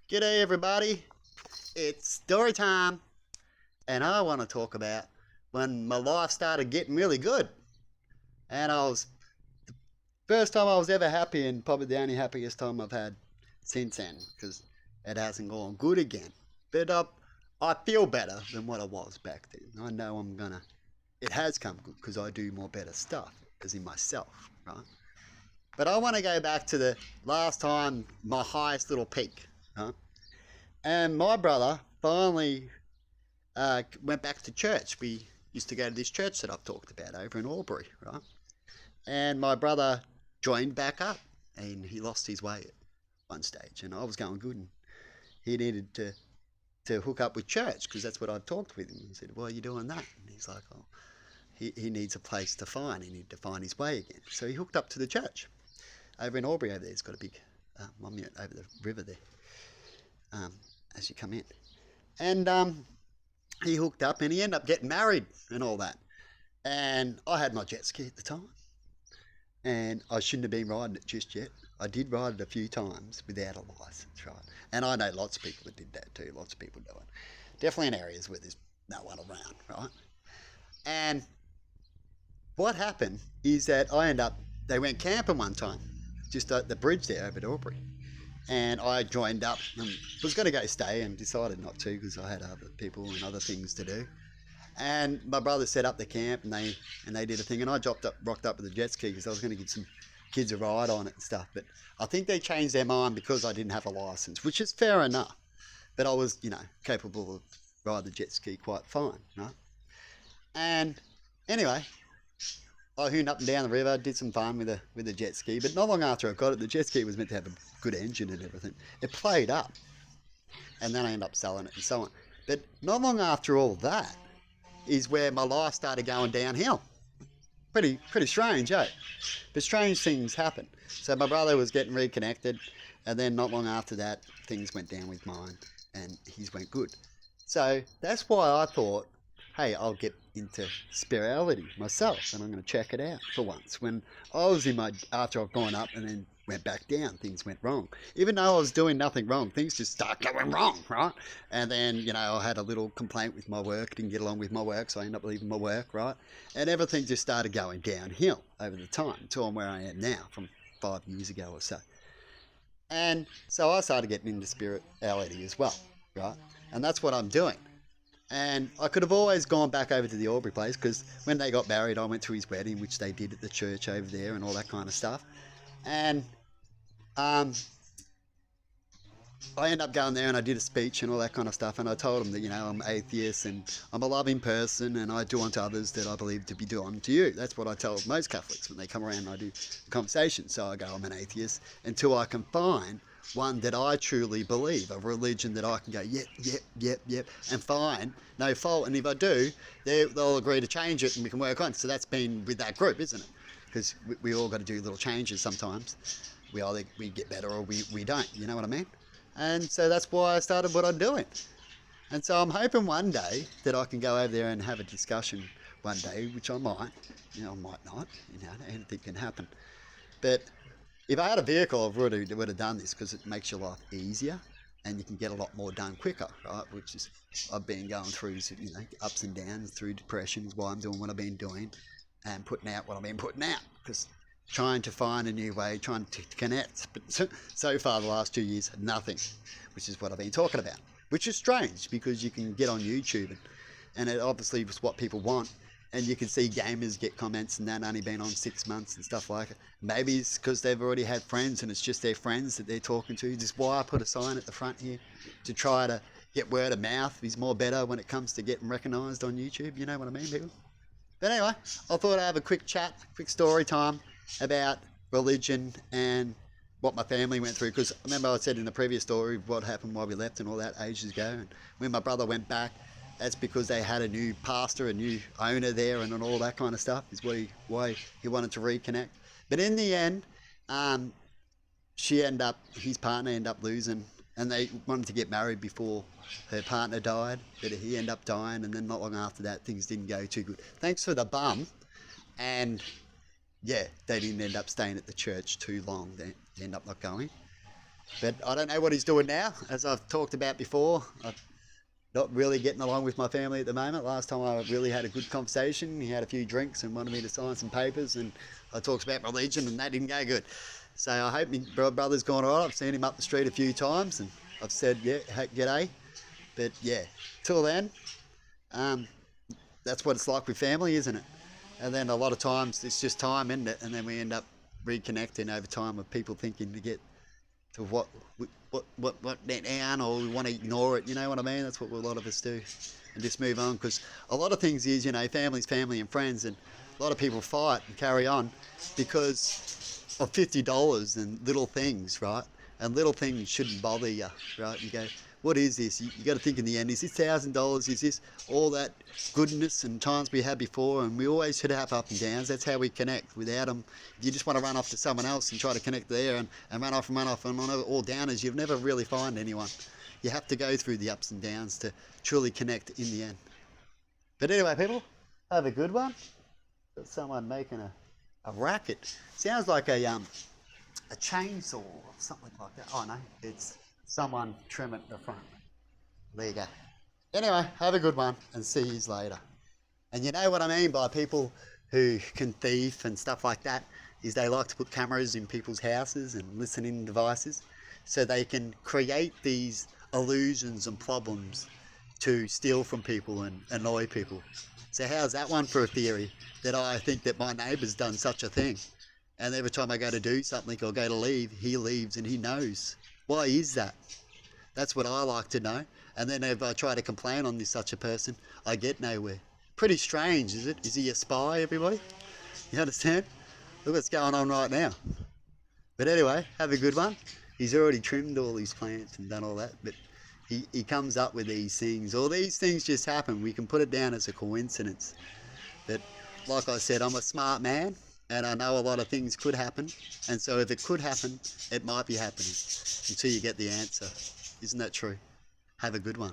G'day everybody, it's story time, and I want to talk about when my life started getting really good. And I was first time I was ever happy, and probably the only happiest time I've had since then, because it hasn't gone good again. But I feel better than what I was back then. I know it has come good because I do more better stuff, as in myself, right? But I want to go back to the last time, my highest little peak, right? And my brother finally went back to church. We used to go to this church that I've talked about over in Albury, right? And my brother joined back up, and he lost his way at one stage. And I was going good, and he needed to hook up with church because that's what I'd talked with him. He said, "Why are you doing that?" And he's like, "Oh, he needs a place to find. He needed to find his way again." So he hooked up to the church over in Albury. Over there, he's got a big monument over the river there um, as you come in. And he hooked up and he ended up getting married and all that. And I had my jet ski at the time, and I shouldn't have been riding it just yet. I did ride it a few times without a license, right? And I know lots of people that did that too. Lots of people do it. Definitely in areas where there's no one around, right? And what happened is that they went camping one time, just at the bridge there over at Albury. And I joined up and was going to go stay and decided not to because I had other people and other things to do. And my brother set up the camp and they did a thing, and I rocked up with a jet ski because I was going to give some kids a ride on it and stuff. But I think they changed their mind because I didn't have a license, which is fair enough. But I was, capable of riding the jet ski quite fine, right? And anyway, I hooned up and down the river, did some fun with the jet ski. But not long after I got it, the jet ski was meant to have a good engine and everything. It played up, and then I ended up selling it and so on. But not long after all that is where my life started going downhill. Pretty strange, eh? But strange things happen. So my brother was getting reconnected, and then not long after that, things went down with mine, and his went good. So that's why I thought, hey, I'll get into spirituality myself, and I'm going to check it out for once. When I was after I've gone up and then went back down, things went wrong. Even though I was doing nothing wrong, things just start going wrong, right? And then, I had a little complaint with my work, didn't get along with my work, so I ended up leaving my work, right? And everything just started going downhill over the time until I'm where I am now from 5 years ago or so. And so I started getting into spirituality as well, right? And that's what I'm doing. And I could have always gone back over to the Albury place because when they got married, I went to his wedding, which they did at the church over there and all that kind of stuff. And I ended up going there and I did a speech and all that kind of stuff. And I told them that, I'm atheist and I'm a loving person and I do unto others that I believe to be done unto you. That's what I tell most Catholics when they come around and I do the conversation. So I go, I'm an atheist until I can find one that I truly believe, a religion that I can go, yep, and find no fault. And if I do, they'll agree to change it and we can work on it. So that's been with that group, isn't it? Because we all got to do little changes sometimes. We get better or we don't, you know what I mean? And so that's why I started what I'm doing. And so I'm hoping one day that I can go over there and have a discussion one day, which I might, I might not, anything can happen. But if I had a vehicle, I would have done this because it makes your life easier and you can get a lot more done quicker, right? Which is, I've been going through, ups and downs through depression is why I'm doing what I've been doing and putting out what I've been putting out because trying to find a new way, trying to connect. But so far, the last 2 years, nothing, which is what I've been talking about, which is strange because you can get on YouTube and it obviously was what people want. And you can see gamers get comments and that only been on 6 months and stuff like it. Maybe it's because they've already had friends and it's just their friends that they're talking to. This is why I put a sign at the front here to try to get word of mouth is more better when it comes to getting recognised on YouTube. You know what I mean, people? But anyway, I thought I'd have a quick chat, quick story time about religion and what my family went through. Because remember I said in the previous story what happened while we left and all that ages ago. And when my brother went back, that's because they had a new pastor, a new owner there and all that kind of stuff is why he wanted to reconnect. But in the end, his partner ended up losing, and they wanted to get married before her partner died, but he ended up dying, and then not long after that, things didn't go too good. Thanks for the bum, and yeah, they didn't end up staying at the church too long. They ended up not going. But I don't know what he's doing now. As I've talked about before, I'm not really getting along with my family at the moment. Last time I really had a good conversation, he had a few drinks and wanted me to sign some papers, and I talked about religion, and that didn't go good. So I hope my brother's gone all right. I've seen him up the street a few times, and I've said, yeah, g'day. But yeah, till then, um, that's what it's like with family, isn't it? And then a lot of times it's just time, isn't it? And then we end up reconnecting over time with people thinking to get to what down, or we want to ignore it. You know what I mean? That's what a lot of us do, and just move on. Because a lot of things is, family's family and friends, and a lot of people fight and carry on because of $50 and little things, right? And little things shouldn't bother you, right? You go, what is this? You got to think in the end, is this $1,000? Is this all that goodness and times we had before? And we always should have up and downs. That's how we connect. Without them, if you just want to run off to someone else and try to connect there and run off and on all downers, you'll never really find anyone. You have to go through the ups and downs to truly connect in the end. But anyway, people, have a good one. Got someone making a racket. Sounds like a chainsaw or something like that. Oh no, it's someone trimming the front. There you go. Anyway, have a good one and see you later. And you know what I mean by people who can thief and stuff like that, is they like to put cameras in people's houses and listening devices so they can create these illusions and problems to steal from people and annoy people. So how's that one for a theory, that I think that my neighbour's done such a thing, and every time I go to do something or go to leave, he leaves and he knows. Why is that? That's what I like to know. And then if I try to complain on this such a person, I get nowhere. Pretty strange, is it? Is he a spy, everybody? You understand? Look what's going on right now. But anyway, have a good one. He's already trimmed all his plants and done all that, but he comes up with these things. All these things just happen. We can put it down as a coincidence. But like I said, I'm a smart man, and I know a lot of things could happen. And so if it could happen, it might be happening until you get the answer. Isn't that true? Have a good one.